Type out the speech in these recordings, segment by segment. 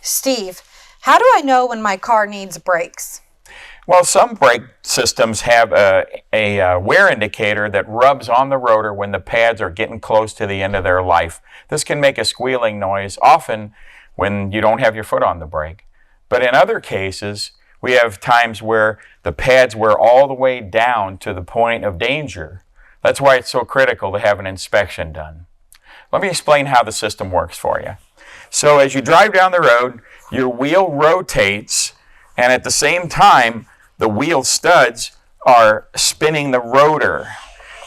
Steve, how do I know when my car needs brakes? Well, some brake systems have a wear indicator that rubs on the rotor when the pads are getting close to the end of their life. This can make a squealing noise, often when you don't have your foot on the brake. But in other cases, we have times where the pads wear all the way down to the point of danger. That's why it's so critical to have an inspection done. Let me explain how the system works for you. So as you drive down the road, your wheel rotates, and at the same time, the wheel studs are spinning the rotor.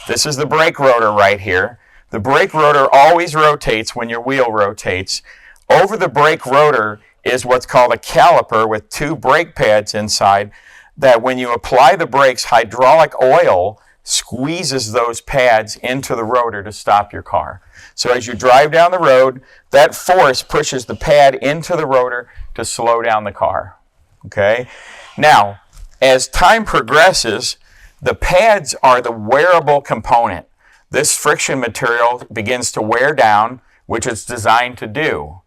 This is the brake rotor right here. The brake rotor always rotates when your wheel rotates. Over the brake rotor is what's called a caliper with two brake pads inside that when you apply the brakes, hydraulic oil squeezes those pads into the rotor to stop your car. So as you drive down the road, that force pushes the pad into the rotor to slow down the car. Okay? Now, as time progresses, the pads are the wearable component. This friction material begins to wear down, which it's designed to do.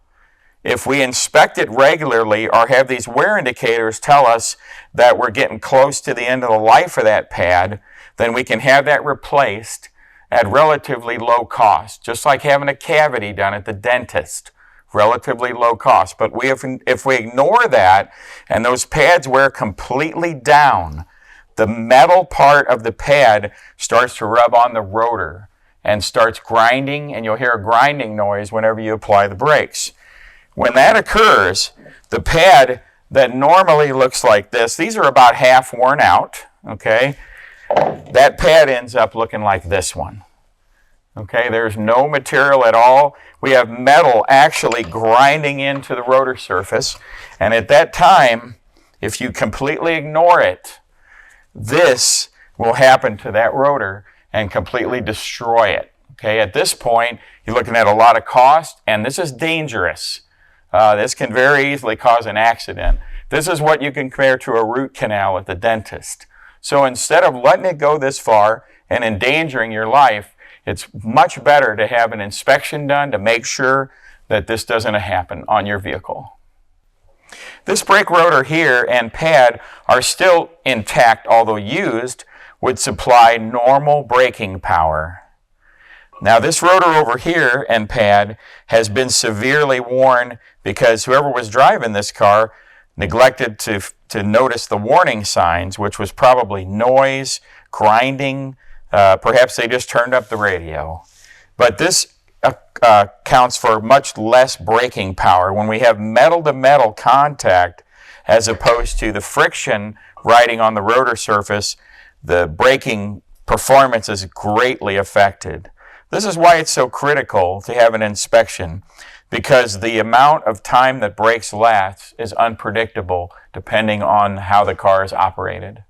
If we inspect it regularly or have these wear indicators tell us that we're getting close to the end of the life of that pad, then we can have that replaced at relatively low cost, just like having a cavity done at the dentist. Relatively low cost. But if we ignore that and those pads wear completely down, the metal part of the pad starts to rub on the rotor and starts grinding, and you'll hear a grinding noise whenever you apply the brakes. When that occurs, the pad that normally looks like this, these are about half worn out, okay? That pad ends up looking like this one. Okay, there's no material at all. We have metal actually grinding into the rotor surface. And at that time, if you completely ignore it, this will happen to that rotor and completely destroy it. Okay, at this point, you're looking at a lot of cost, and this is dangerous. This can very easily cause an accident. This is what you can compare to a root canal at the dentist. So instead of letting it go this far and endangering your life, it's much better to have an inspection done to make sure that this doesn't happen on your vehicle. This brake rotor here and pad are still intact, although used, would supply normal braking power. Now this rotor over here and pad has been severely worn because whoever was driving this car neglected to notice the warning signs, which was probably noise, grinding, perhaps they just turned up the radio. But this counts for much less braking power when we have metal-to-metal contact as opposed to the friction riding on the rotor surface. The braking performance is greatly affected. This is why it's so critical to have an inspection, because the amount of time that brakes last is unpredictable depending on how the car is operated.